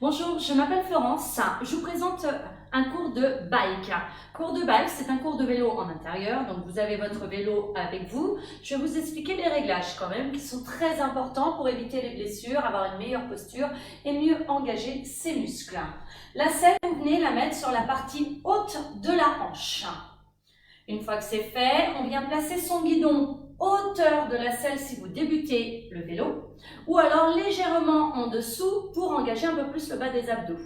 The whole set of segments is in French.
Bonjour, je m'appelle Florence. Je vous présente un cours de bike. Cours de bike, c'est un cours de vélo en intérieur. Donc vous avez votre vélo avec vous. Je vais vous expliquer les réglages quand même qui sont très importants pour éviter les blessures, avoir une meilleure posture et mieux engager ses muscles. La selle, vous venez la mettre sur la partie haute de la hanche. Une fois que c'est fait, on vient placer son guidon hauteur de la selle si vous débutez le vélo, ou alors légèrement en dessous pour engager un peu plus le bas des abdos.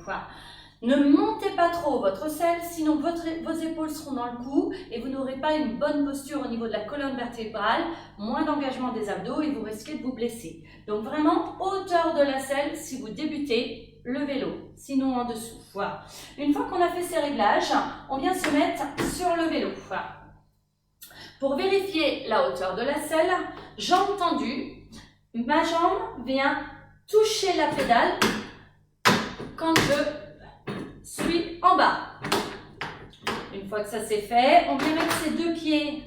Ne montez pas trop votre selle, sinon vos épaules seront dans le cou et vous n'aurez pas une bonne posture au niveau de la colonne vertébrale, moins d'engagement des abdos et vous risquez de vous blesser. Donc vraiment, hauteur de la selle si vous débutez le vélo, sinon en dessous. Voilà. Une fois qu'on a fait ces réglages, on vient se mettre sur le vélo. Voilà. Pour vérifier la hauteur de la selle, jambe tendue, ma jambe vient toucher la pédale quand je suis en bas. Une fois que ça c'est fait, on vient mettre ses deux pieds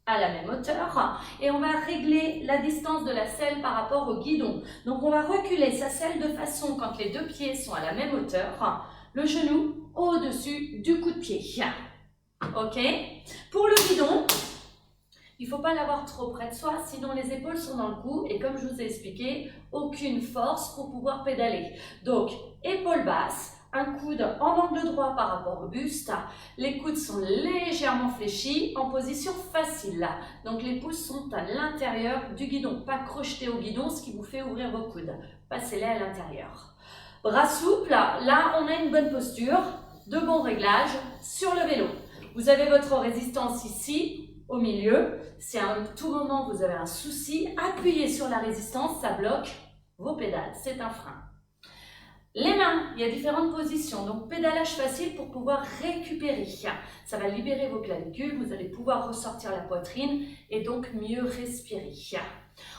à la même hauteur et on va régler la distance de la selle par rapport au guidon. Donc on va reculer sa selle de façon, quand les deux pieds sont à la même hauteur, le genou au-dessus du coup de pied. Ok? Pour le guidon, il ne faut pas l'avoir trop près de soi, sinon les épaules sont dans le cou et comme je vous ai expliqué, aucune force pour pouvoir pédaler. Donc, épaules basses, un coude en angle droit par rapport au buste, les coudes sont légèrement fléchis en position facile. Donc les pouces sont à l'intérieur du guidon, pas crochetés au guidon, ce qui vous fait ouvrir vos coudes. Passez-les à l'intérieur. Bras souples, là on a une bonne posture, de bons réglages sur le vélo. Vous avez votre résistance ici, au milieu. Si à tout moment vous avez un souci, appuyez sur la résistance, ça bloque vos pédales, c'est un frein. Les mains, il y a différentes positions, donc pédalage facile pour pouvoir récupérer. Ça va libérer vos clavicules, vous allez pouvoir ressortir la poitrine et donc mieux respirer.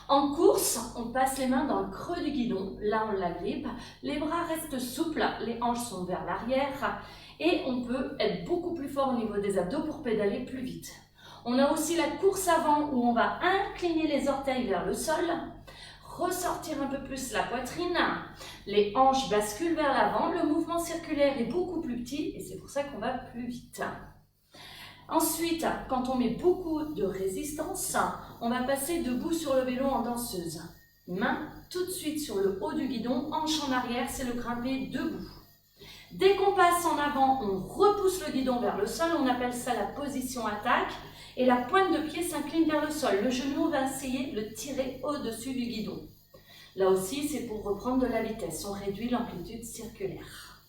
En course, on passe les mains dans le creux du guidon, là on l'agrippe, les bras restent souples, les hanches sont vers l'arrière et on peut être beaucoup plus fort au niveau des abdos pour pédaler plus vite. On a aussi la course avant où on va incliner les orteils vers le sol, ressortir un peu plus la poitrine, les hanches basculent vers l'avant, le mouvement circulaire est beaucoup plus petit et c'est pour ça qu'on va plus vite. Ensuite, quand on met beaucoup de résistance, on va passer debout sur le vélo en danseuse. Main tout de suite sur le haut du guidon, hanche en arrière, c'est le grimper debout. Dès qu'on passe en avant, on repousse le guidon vers le sol, on appelle ça la position attaque. Et la pointe de pied s'incline vers le sol. Le genou, on va essayer de le tirer au-dessus du guidon. Là aussi, c'est pour reprendre de la vitesse. On réduit l'amplitude circulaire.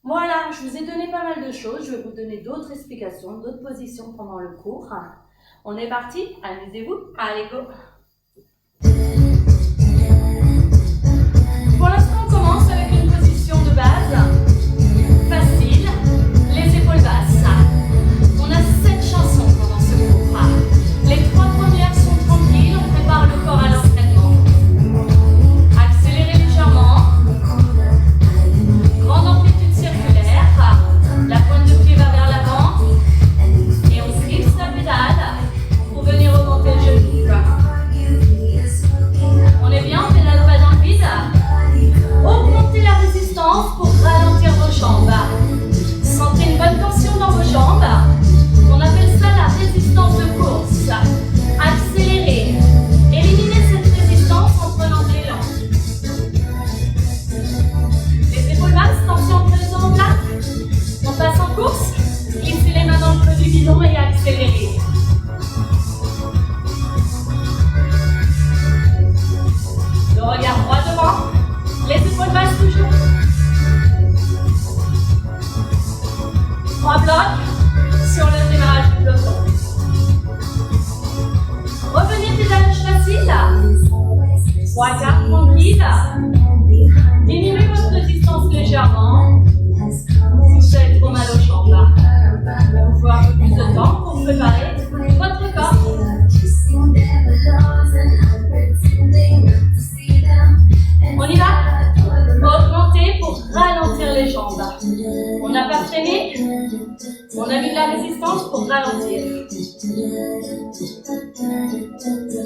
Voilà, je vous ai donné pas mal de choses. Je vais vous donner d'autres explications, d'autres positions pendant le cours. On est parti, amusez-vous. Allez, go! Pour l'instant, on commence avec une position de base. Facile, les épaules basses. On a 7 chansons pendant ce cours. Les 3 premières sont tranquilles, on prépare le corps à l'entraînement. Accélérez légèrement. Grande amplitude circulaire. La pointe de pied va vers l'avant. Et on fixe la pédale pour venir augmenter le genou. On est bien, on pédale pas dans le vide. Augmentez la résistance pour ralentir vos jambes. Sentez une bonne tension dans vos jambes. On appelle ça la résistance de course. Accélérez. Éliminez cette résistance en prenant de l'élan. Les épaules basses, tension entre les omoplates. On passe en course. Glissez les mains dans le creux du guidon et accélérez. Le regard droit devant. Les épaules basses toujours. 3 blocs sur le démarrage du peloton. Revenez pédalage facile. 3 quarts tranquille. Diminuez votre résistance légèrement. Si vous avez trop mal aux jambes, il faut un peu plus de temps pour préparer votre corps. On y va? Augmenter pour ralentir les jambes. On n'a pas freiné. On a mis de la résistance pour ralentir.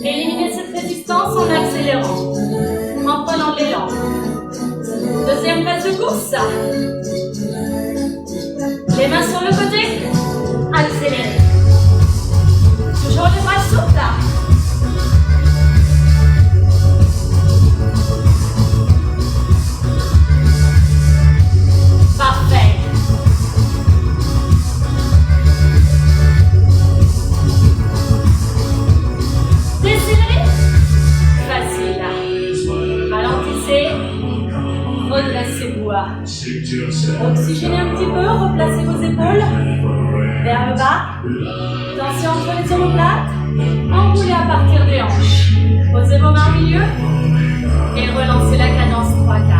Éliminez cette résistance en accélérant, en prenant de l'élan. Deuxième phase de course. Les mains sur le côté. Accélérez. Toujours les bras souples. Parfait. Décélérez. Facile. Ralentissez. Redressez-vous. Oxygénez un petit peu. Replacez vos épaules vers le bas. Tension entre les omoplates. Enroulez à partir des hanches. Posez vos mains au milieu. Et relancez la cadence 3/4.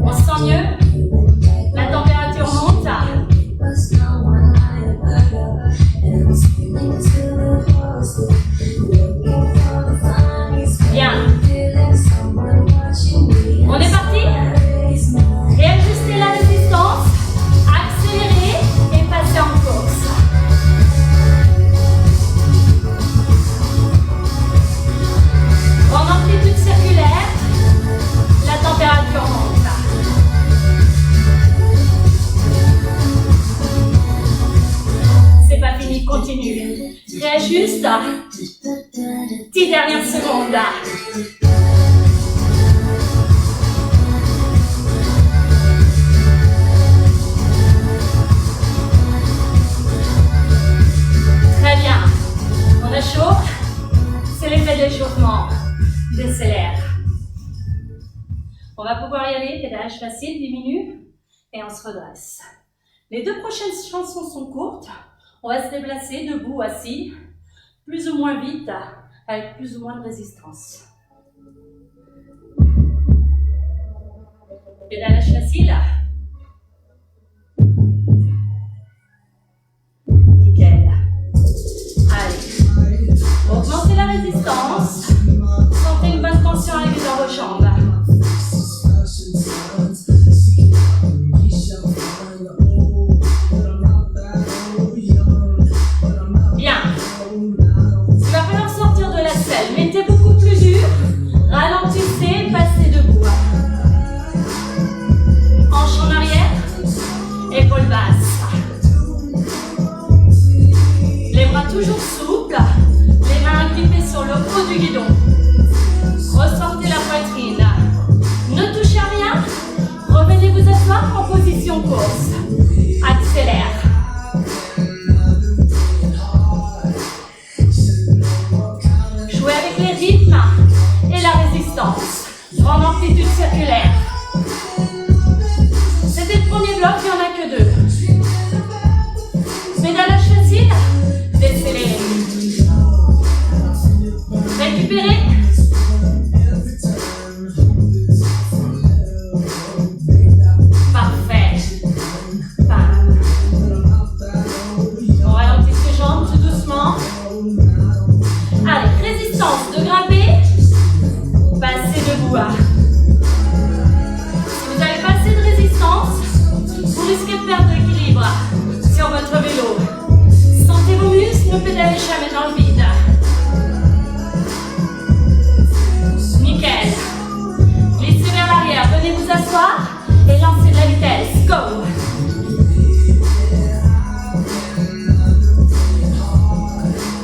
On se sent mieux. La température monte. Bien. On est parti. Réajustez la résistance. Accélérez et passez en course. En amplitude circulaire, la température monte. C'est pas fini, continue. Réajuste. 10 dernières secondes. Très bien. On a chaud. C'est l'effet d'échauffement. Décélère. On va pouvoir y aller. Pédalage facile, diminue. Et on se redresse. Les deux prochaines chansons sont courtes. On va se déplacer debout ou assis. Plus ou moins vite. Avec plus ou moins de résistance. Pédalage facile. Nickel. Allez. Augmentez la résistance. Sentez une bonne tension arriver dans vos jambes. Bien. Il va falloir sortir de la selle. Mettez beaucoup plus dur. Ralentissez, passez debout. Hanche en arrière. Épaules basses. Les bras toujours souples. Les mains grippées sur le haut du guidon. Ressortez la poitrine. Ne touchez à rien. Revenez vous asseoir en position course. Accélère. Jouez avec les rythmes et la résistance. En amplitude circulaire. C'était le premier bloc, il n'y en a que 2. Pédalage facile. Décélérez. Récupérez. Parfait. Bam. On ralentit ses jambes tout doucement. Allez, résistance de grimper. Passez debout. Si vous n'avez pas assez de résistance, vous risquez de perdre l'équilibre sur votre vélo. Sentez vos muscles, ne pédalez jamais dans le vide. Nickel. Glissez vers l'arrière, venez vous asseoir et lancez de la vitesse. Go.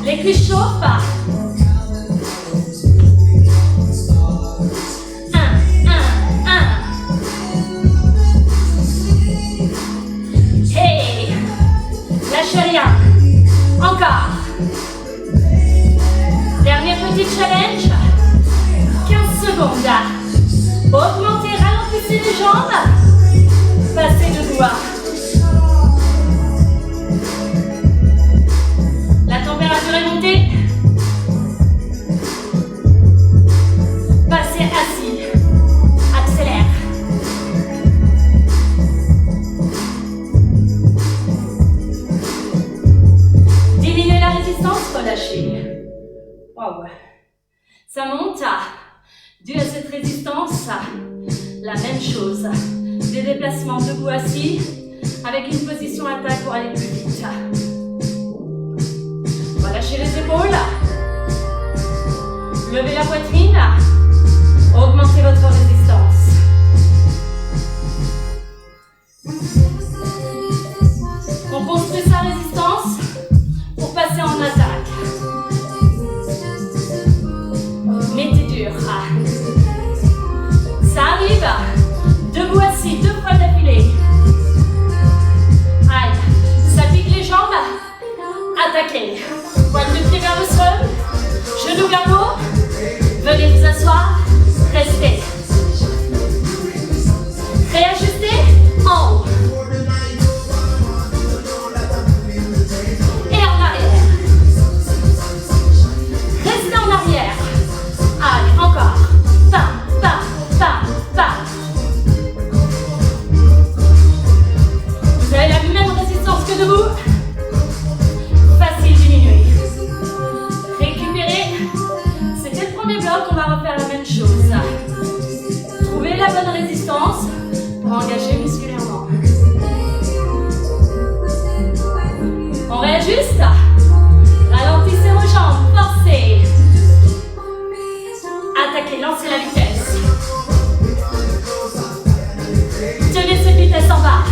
Les cuisses chauffent. 1, 1, 1. Hey. Lâchez rien. Encore. Dernier petit challenge. 15 secondes. Augmentez, ralentissez les jambes. Passez debout. La température est montée. Passez assis. Accélère. Diminuez la résistance, relâchez. Waouh. Ça monte. Dû à cette résistance, la même chose. Des déplacements debout assis avec une position attaque pour aller plus vite. On va lâcher les épaules. Levez la poitrine. engager musculairement. On réajuste. Ralentissez vos jambes, forcez. Attaquez, lancez la vitesse. Tenez cette vitesse en bas.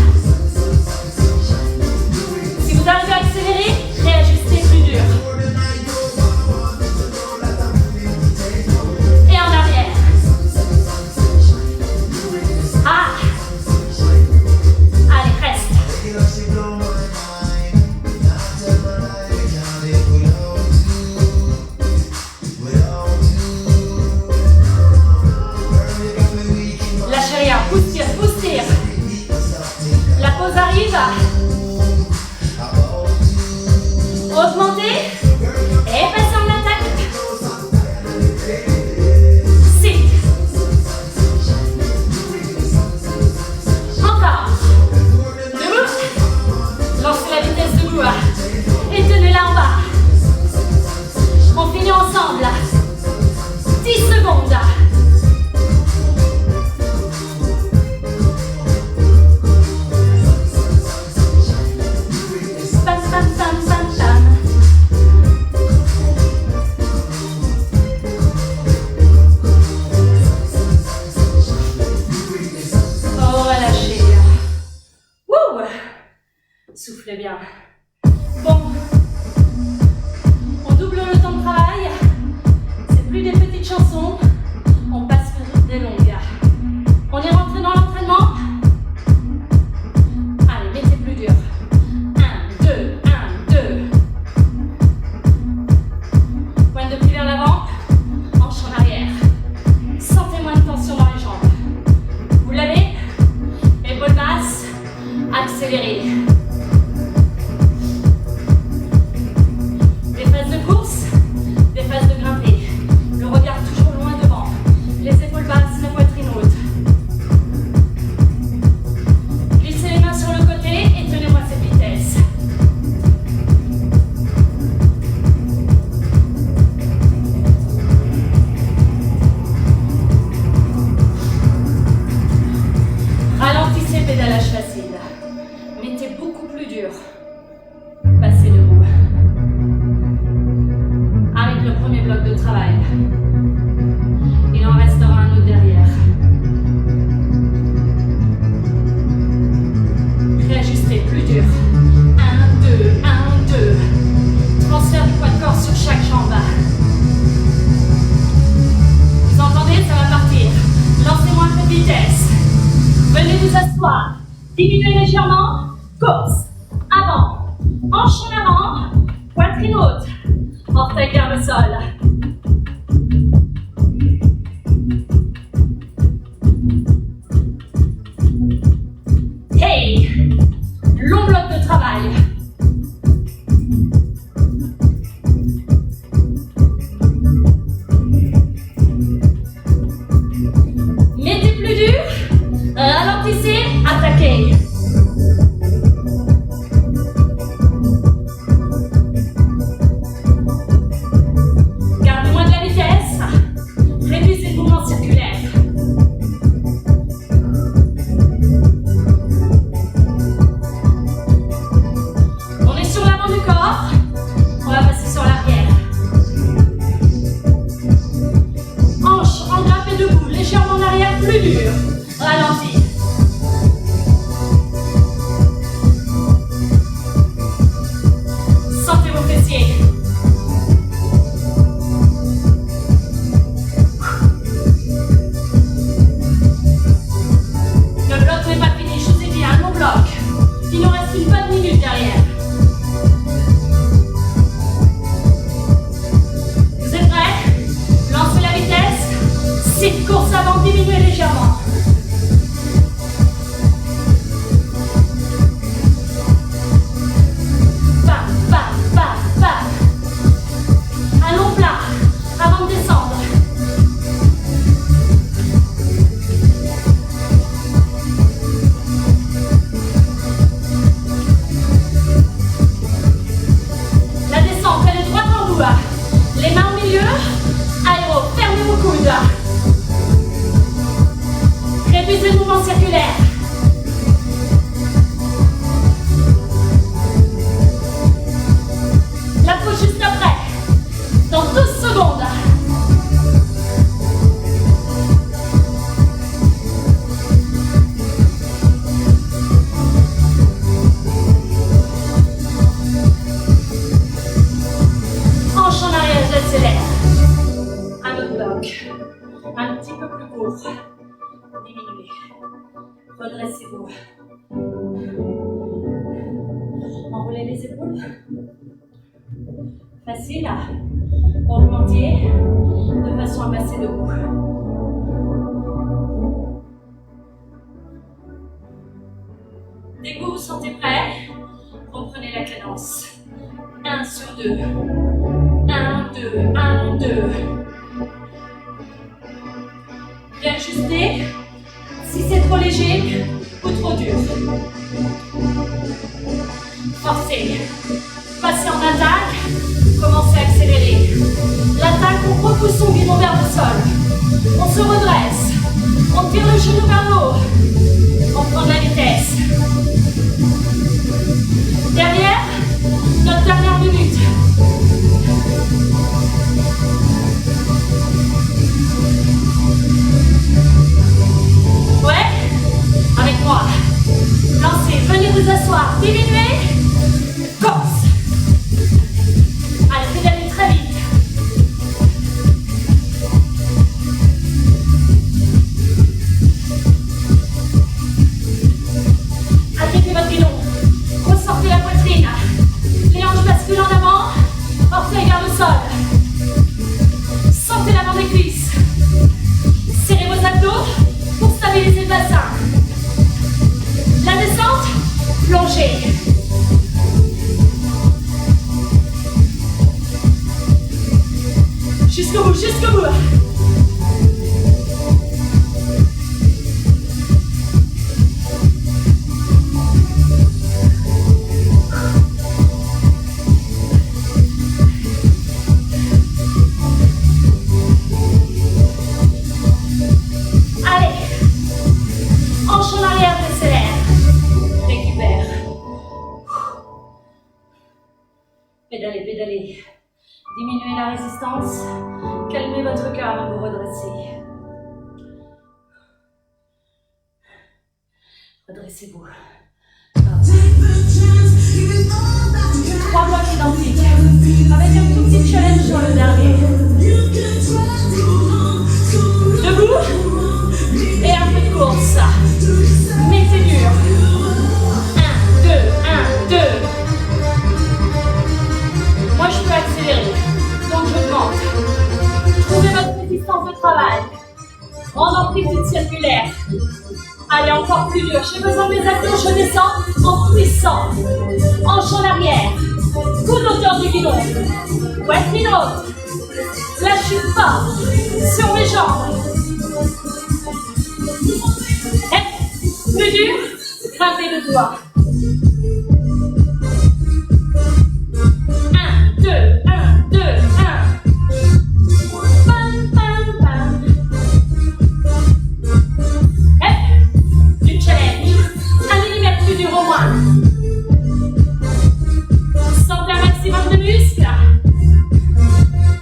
Si vous arrivez à accélérer, réajustez plus dur. Et en arrière. Ah. Allez, reste. Lâchez rien, pousse tire, pousse tire. La pause arrive. Augmentez et passez en attaque. Sit. Encore. Debout. Lancez la vitesse debout. Et tenez-la en bas. On finit ensemble. 10 secondes. Pam, pam, pam, pam, pam. Oh, relâchez. Wouh! Soufflez bien. Bon. On double le temps de travail. C'est plus des petites chansons. On passe sur des longues. On est rentré dans l'entraînement. Allez, mettez plus dur. 1, 2, 1, 2. Pointe de pied vers l'avant. Hanche en arrière. Sentez moins de tension dans les jambes. Vous l'avez? Épaules basses. Accélérez. Des phases de course, des phases de grimper. Le regard toujours loin devant. Les épaules basses, la poitrine haute. Glissez les mains sur le côté et tenez-moi cette vitesse. Ralentissez le pédalage facile. Mettez beaucoup plus dur. Passez debout. Avec le premier bloc de travail. Il en restera un autre derrière. Réajustez plus dur. 1, 2, 1, 2. Transfert du poids de corps sur chaque jambe. Vous entendez, ça va partir. Lancez-moi un peu de vitesse. Venez vous asseoir. Diminuez légèrement. Course. Avant. Hanche en avant. Poitrine haute. Orteil vers le sol. Hey! Long bloc de travail. Mettez plus dur. Ralentissez. Attaquez. Gardez moins de la vitesse. Réduisez le mouvement circulaire. On est sur l'avant du corps. On va passer sur l'arrière. Hanche engravée debout, légèrement en arrière, plus dur. Ralentis. Sentez vos fessiers. Le bloc n'est pas fini, je vous ai dit, un long bloc. Il nous reste une bonne minute derrière. Vous êtes prêts? Lancez la vitesse. 6 courses avant, diminuez légèrement. Bam, bam, bam, bam. Un long plat avant de descendre. La descente, elle est droite en bout. Les mains au milieu. Aéro, fermez vos coudes. Réduisez le mouvement circulaire. accélère. Un autre bloc. Un petit peu plus court. Diminuez. Redressez-vous. Enroulez les épaules. Facile. Augmentez de façon à passer debout. Dès que vous vous sentez prêt, reprenez la cadence. 1 sur 2. 1, 2, 1, 2. Réajustez si c'est trop léger ou trop dur. Forcez. Passez en attaque, commencez à accélérer. L'attaque, on repousse son guidon vers le sol. On se redresse. On tire le genou vers le haut. On prend de la vitesse. Derrière, notre dernière minute. Ouais, avec moi. Lancez, venez vous asseoir, diminuez. Corse. Allez, pédalez très vite. Arrêtez votre guidon. Ressortez la poitrine. Les hanches basculent en avant. Orteils vers le sol. Sentez l'avant des cuisses. Serrez vos abdos pour stabiliser le bassin. La descente, plongez. Jusqu'au bout, jusqu'au bout. Allez, hanche en arrière, décélère. Récupère. Pédalez, pédalez. Diminuez la résistance. Calmez votre cœur avant de vous redresser. Redressez-vous. 3 blocs identiques. Avec un tout petit challenge sur le dernier. Debout. Et un peu de course. Mettez dur. 1, 2, 1, 2. Moi, je peux accélérer. Donc, j'augmente. Trouvez votre résistance de travail. En amplitude circulaire. Allez, encore plus dur. J'ai besoin de mes abdos. Je descends en puissant. Hanche en arrière. Coude hauteur du guidon. Poitrine haute. Lâchez pas sur mes jambes. Et, plus dur. Grimpez de doigts. 1, 2, 1, 2, 1. Bam, bam, bam. Et, du challenge. 1 millimètre plus dur au moins. Sentez un maximum de muscles.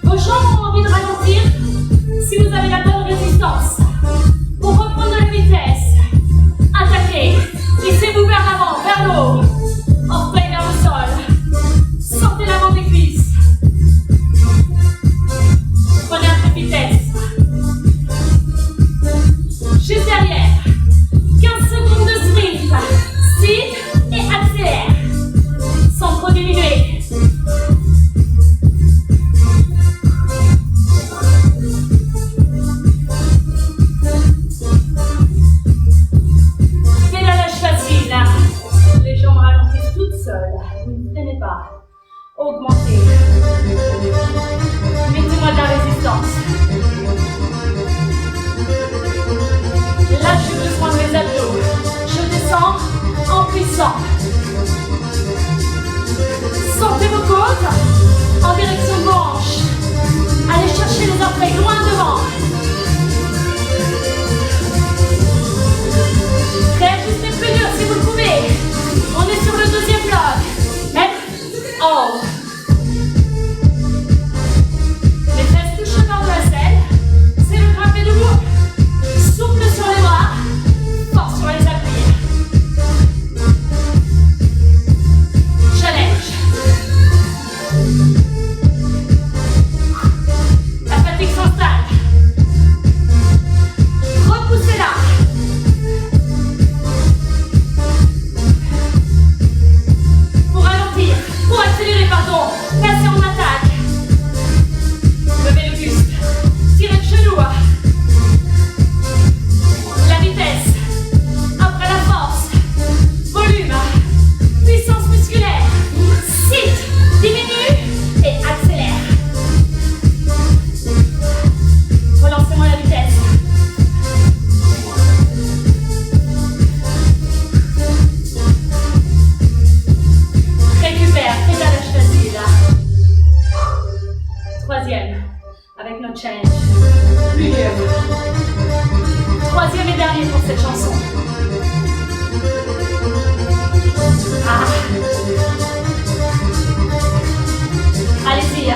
Vos jambes ont envie de ralentir si vous avez la bonne résistance. Pour reprendre la vitesse, attaquez. Glissez-vous vers l'avant, vers le haut. Orteils vers le sol. Sortez l'avant des cuisses. troisième, avec notre challenge. Plus dur. Troisième et dernier pour cette chanson. Ah. Allez-y.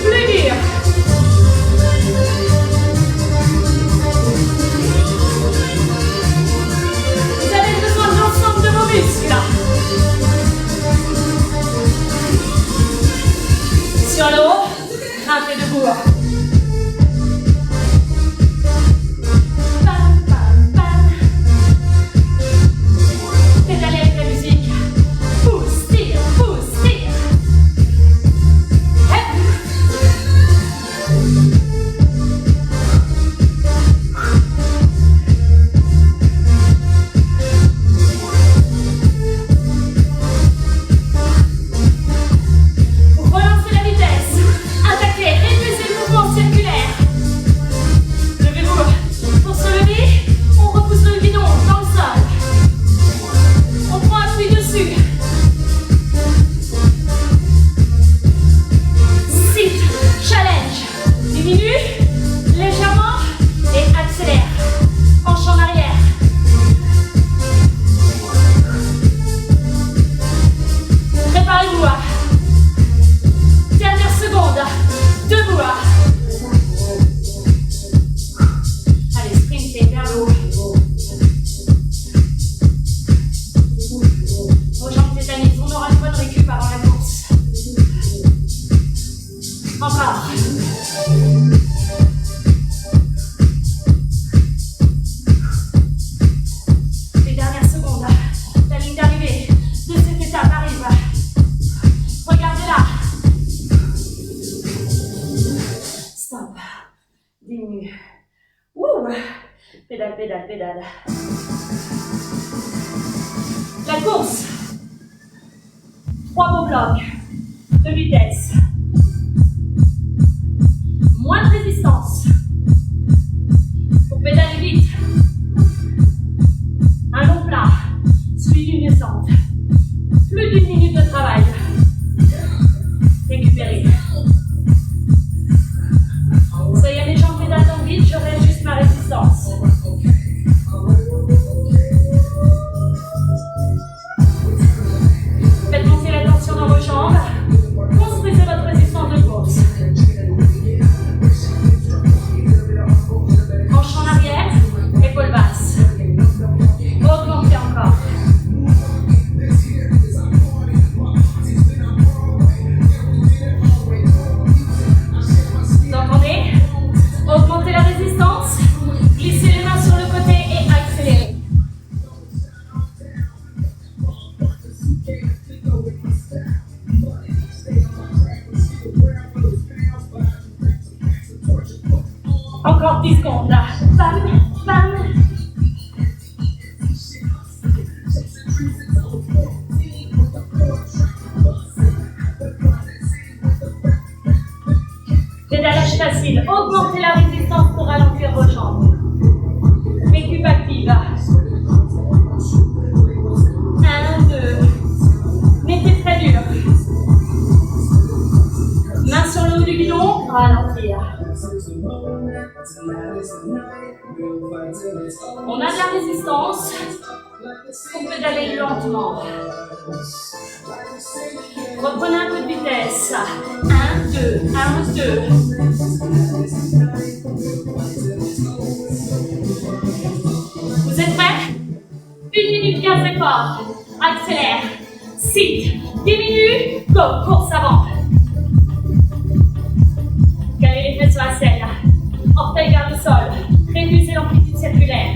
Plus dur. Vous avez besoin de l'ensemble de vos muscles. Sur le haut, grimpez debout. Bam, bam, bam. Pédalez avec la musique. Pousse, tire, pousse, tire. Pédale, pédale, pédale. La course. 3 beaux blocs de vitesse. Moins de résistance. Pour pédaler vite. Un long plat, suivi d'une descente. Plus d'1 minute de travail. Récupérez. Soyez les jambes pédalent dans le vide, je réajuste ma résistance. Faites monter la tension dans vos jambes. Construisez votre résistance de course. Hanche en arrière, épaule basse. Augmentez encore. Vous entendez? Augmentez la résistance. Glissez les mains sur le côté et accélérez. Encore 10 secondes là. Bam, bam. Pédalage facile. Augmentez la résistance pour ralentir vos jambes. Récup active. 1, 2. Mettez très dur. Main sur le haut du guidon. Ralentir. On a de la résistance. On pédale lentement. Reprenez un peu de vitesse. 1, 2, 1, 2. Vous êtes prêts? 1 minute 15 d'effort. Accélère. 6. Diminue. Go. Course avant. Calez les fesses sur la selle. Orteils vers le sol. Réduisez l'amplitude circulaire.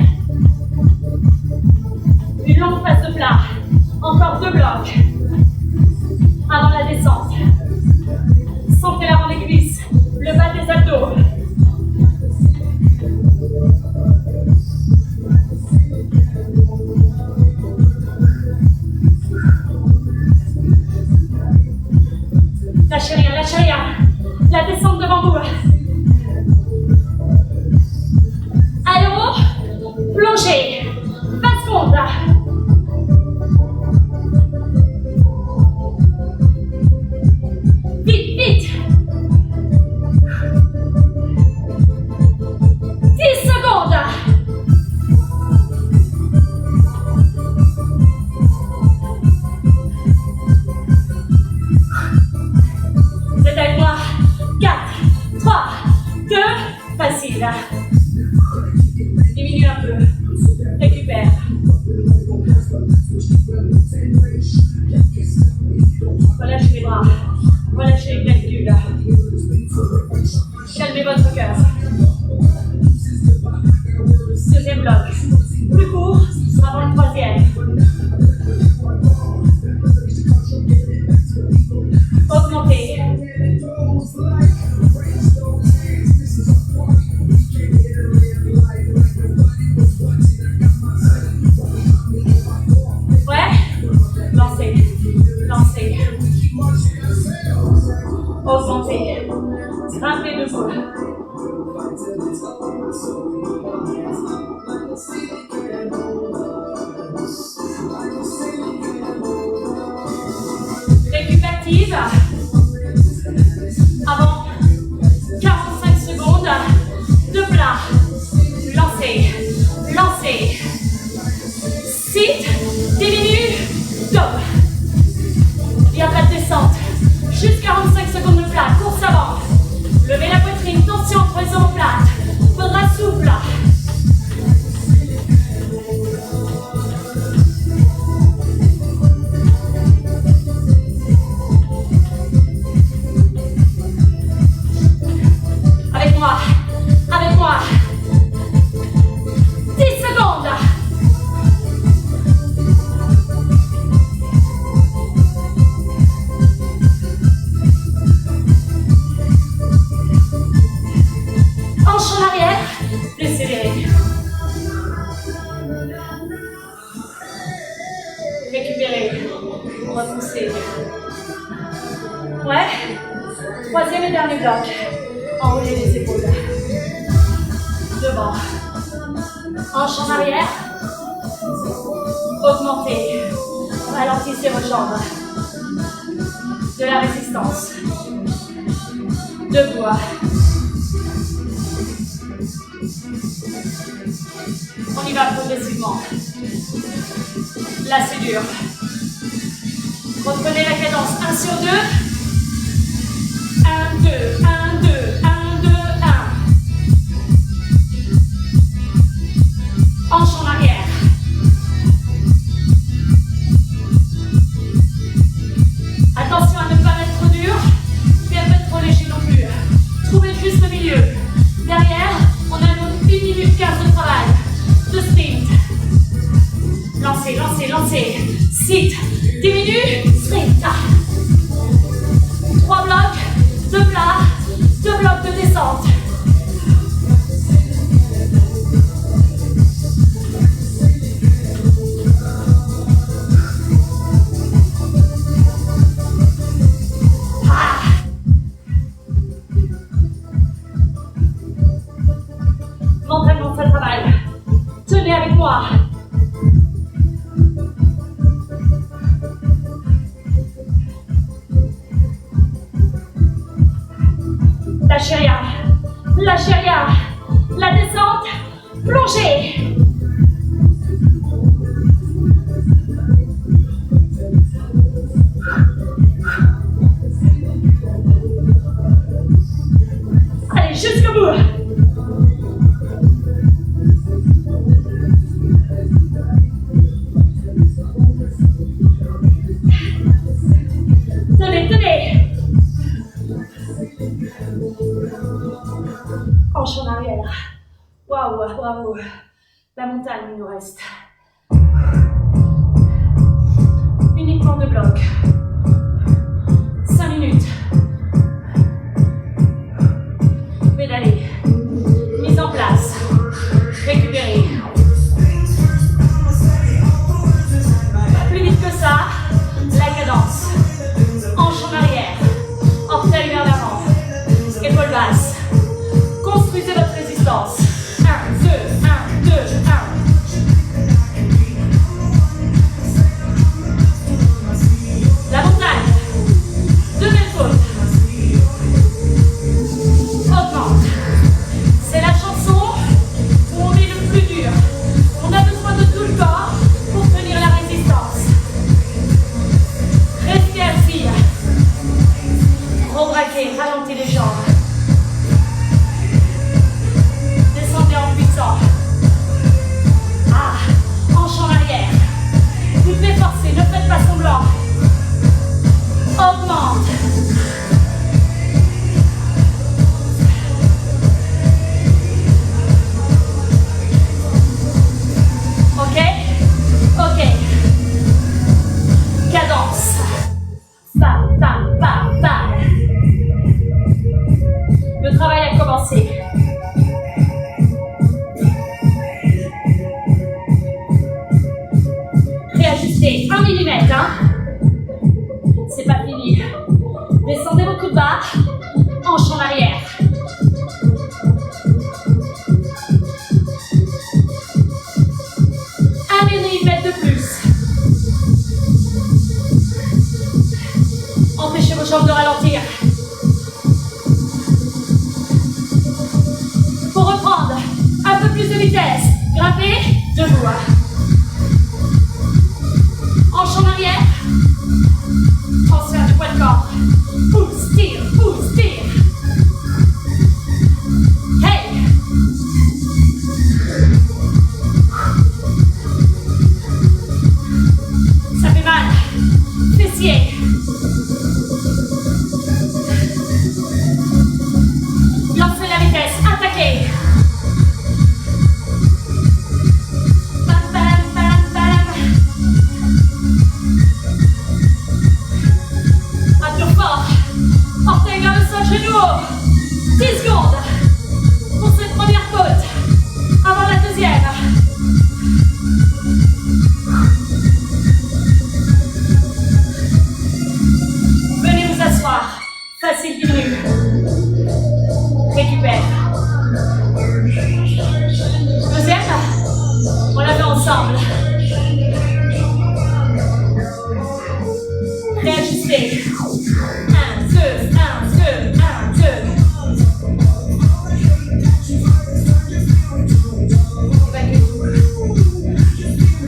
Une longue phase de plat. Encore 2 blocs. Avant la descente. Sentez l'avant des cuisses. Le bas des abdos. Lâchez rien, lâchez rien. La descente devant vous. Allez haut. Plongez. 20 secondes. Vite, vite. Tenez votre cœur. Deuxième bloc. Plus court avant le troisième. Augmentez. Ouais. Lancez. Lancez. Augmentez. Grimpez debout. Récupérative. Avant 45 secondes de plat. Lancez. Lancez. Sit. Diminue. Top. Il n'y a pas de descente. Juste 45 secondes de plat. Course avant. Levez la poitrine. Tension entre les omoplates. Bras souple. Avec moi. Avec moi. 10 secondes. Hanche en arrière, desserrez. Récupérez, repoussez. Ouais. Troisième et dernier bloc. Enroulez les épaules. Devant. Hanche en arrière. Augmentez. Ralentissez vos jambes. De la résistance. Debout. On y va progressivement. Là, c'est dur. Reprenez la cadence. 1 sur 2. 1, 2, 1, 2, 1, 2, 1. Hanche en arrière. Attention à ne pas mettre trop dur, mais à ne pas être trop léger non plus. Trouvez juste le milieu. Derrière, on a nos 1 minute 15 de travail. De sprint. Lancez, lancez, lancez. Sit. Diminue. Sprint. 3 blocs. 2 plats. 2 blocs de descente. L'entraînement, ça travaille. Tenez avec moi. Lâchez rien. Lâchez rien. La descente. Plongez. Allez, jusqu'au bout. Tenez, tenez. Hanche en arrière. Waouh, waouh. La montagne, il nous reste. Uniquement 2 blocs. 5 minutes. Pédalez. Mise en place. Récupérez. Pas plus vite que ça. La cadence. Hanche en arrière. Orteil vers l'avant. Épaule basse. Construisez votre résistance. 1, 2, 1, 2, 1. La montagne. Deuxième faute. Augmente. C'est la chanson où on est le plus dur. On a besoin de tout le corps pour tenir la résistance. Restez assis. Rebraquez, ralentissez les jambes. commencer. Réajustez 1 mm. Hein. C'est pas fini. Descendez vos coudes bas. Hanche en arrière. Un millimètre de plus. Empêchez vos jambes de ralentir. Pour reprendre un peu plus de vitesse, grimpez, debout. Hanche en arrière. Transfert du poids de corps. Pousse, tire, pousse, tire. Hey! Ça fait mal. Fessier. Lancez la vitesse. Attaquez. Bam, bam, bam, bam. Appuyons fort. Orteil vers le sol, genou haut. 10 secondes pour cette première côte. Avant la deuxième. Venez vous asseoir. Facile diminue. Récupère. Deuxième. On la fait ensemble. Réajustez. 1, 2, 1, 2, 1, 2.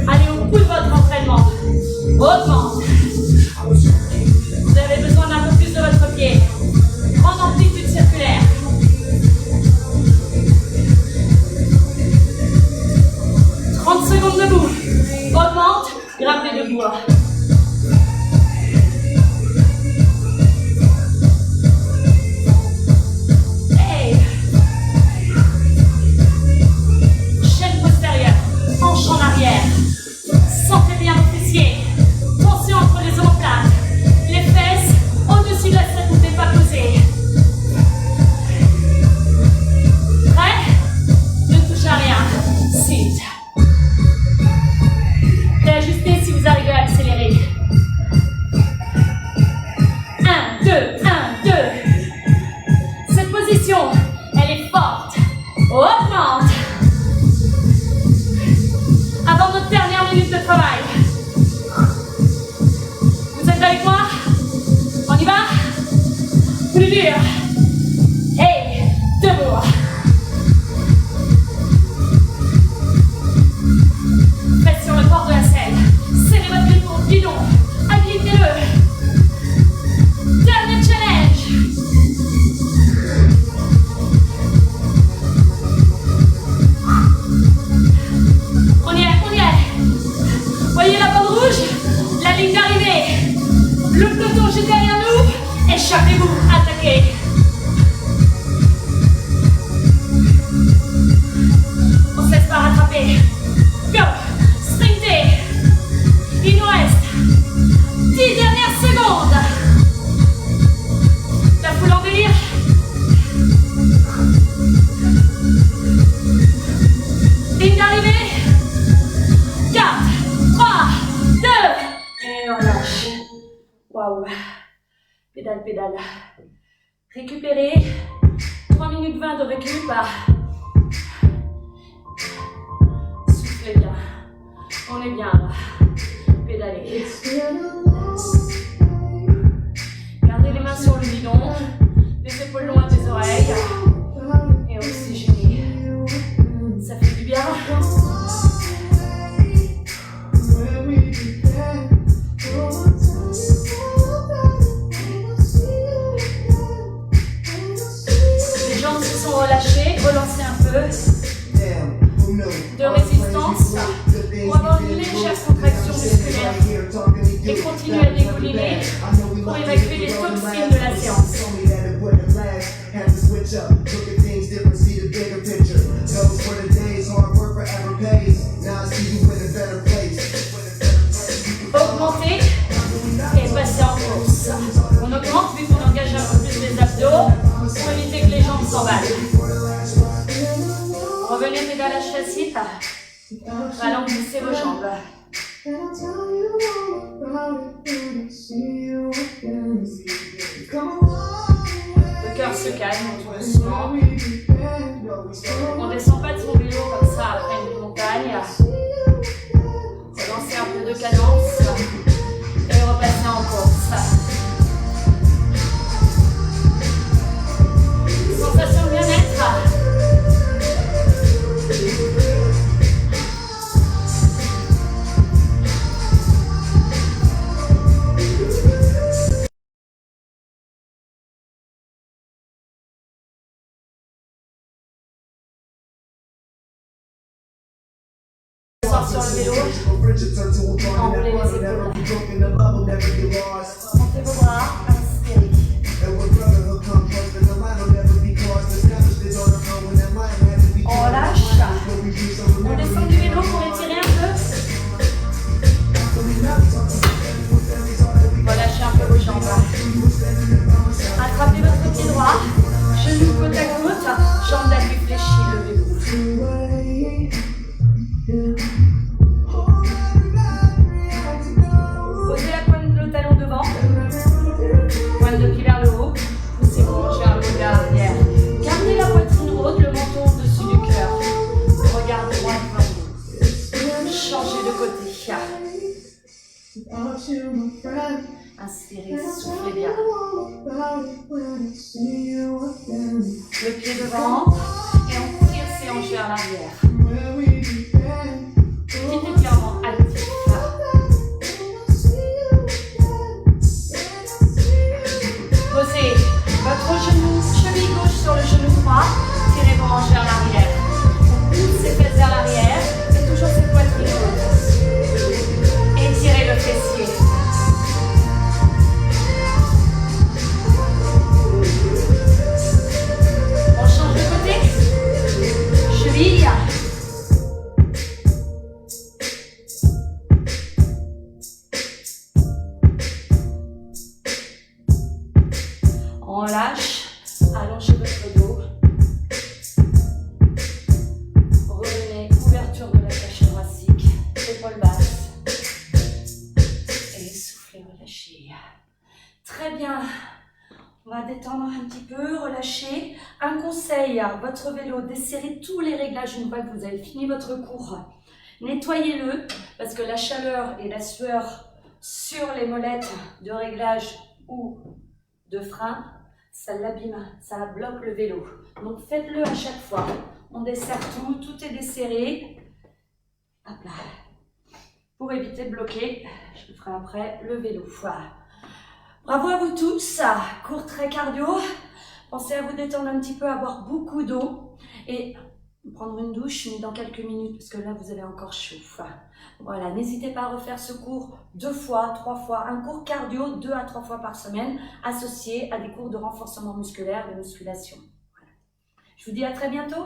Allez au bout de votre entraînement. Augmente. Vous avez besoin d'un peu plus de votre pied. Grande amplitude circulaire. Secondes debout. Augmente, grimpez debout. Hey. Chaîne postérieure, hanche en arrière. Sentez bien vos fessiers. Tension entre les omoplates. Les fesses au-dessus de la tête, ne pas poser. Prêt? Ne touchez à rien. Sit. Réajustez si vous arrivez à accélérer. 1, 2, 1, 2. Cette position, elle est forte. Augmente. Avant notre dernière minute de travail. Vous êtes avec moi? On y va? Plus dur. Hey, debout. Faites sur le bord de la selle. Serrez votre guidon. Agitez-le. Dernier challenge. On y est, on y est. Voyez la bande rouge? La ligne d'arrivée. Le peloton juste derrière nous. Échappez-vous. Attaquez. On se laisse pas rattraper. Go. Sprintez. Il nous reste 10 dernières secondes. La foule en délire. Ligne d'arrivée. 4, 3, 2. Et on lâche. Waouh. Pédale, pédale. Récupérez. 3 minutes 20 de récup. Soufflez bien. On est bien là. Pédalez. Gardez les mains sur le guidon. Les épaules loin des oreilles. Et oxygénez. Ça fait du bien. Les jambes se sont relâchées. Relancez un peu de résistance pour avoir une légère contraction musculaire et continuer à dégouliner pour évacuer les toxines de la séance. Augmentez et passez en course. On augmente vu qu'on engage un peu plus les abdos pour éviter que les jambes balles. Revenez pédalage classique. Ralentissez vos jambes. Le cœur se calme tout doucement. On ne descend pas de son vélo comme ça après une montagne. Lancez un peu de cadence et repassez en course. Sensation de bien-être. Sur le vélo, enroulez les épaules, montez vos bras, inspirez. On relâche, on descend du vélo pour étirer un peu. Relâchez un peu vos jambes. Attrapez votre pied droit, genou côte à côte, jambes d'appui fléchies, levez-vous. Posez la pointe de talon devant, pointe de pied vers le haut, poussez vos hanches vers le haut, vers l'arrière. Gardez la poitrine haute, le menton au-dessus du cœur. Regard droit devant vous. Changez de côté. Inspirez, soufflez bien. Le pied devant et on tire ses hanches vers l'arrière. Petit étirement actif. Posez votre genou, cheville gauche sur le genou droit. Tirez vos hanches vers l'arrière. On pousse ses fesses vers l'arrière et toujours cette poitrine haute. Étirez le fessier. On change de côté. Cheville. On relâche, allongez votre dos. Revenez, ouverture de la cage thoracique, épaules basses. Et soufflez, relâchez. Très bien. On va détendre un petit peu, relâcher. Un conseil, votre vélo, desserrez tous les réglages une fois que vous avez fini votre cours. Nettoyez-le, parce que la chaleur et la sueur sur les molettes de réglage ou de frein, ça l'abîme, ça bloque le vélo. Donc faites-le à chaque fois. On desserre tout, tout est desserré. Hop là. Pour éviter de bloquer, je le ferai après, le vélo. Bravo à vous tous, cours très cardio. Pensez à vous détendre un petit peu, à boire beaucoup d'eau et prendre une douche, mais dans quelques minutes, parce que là vous avez encore chaud. Voilà, n'hésitez pas à refaire ce cours 2 fois, 3 fois, un cours cardio 2 à 3 fois par semaine, associé à des cours de renforcement musculaire, de musculation. Voilà. Je vous dis à très bientôt.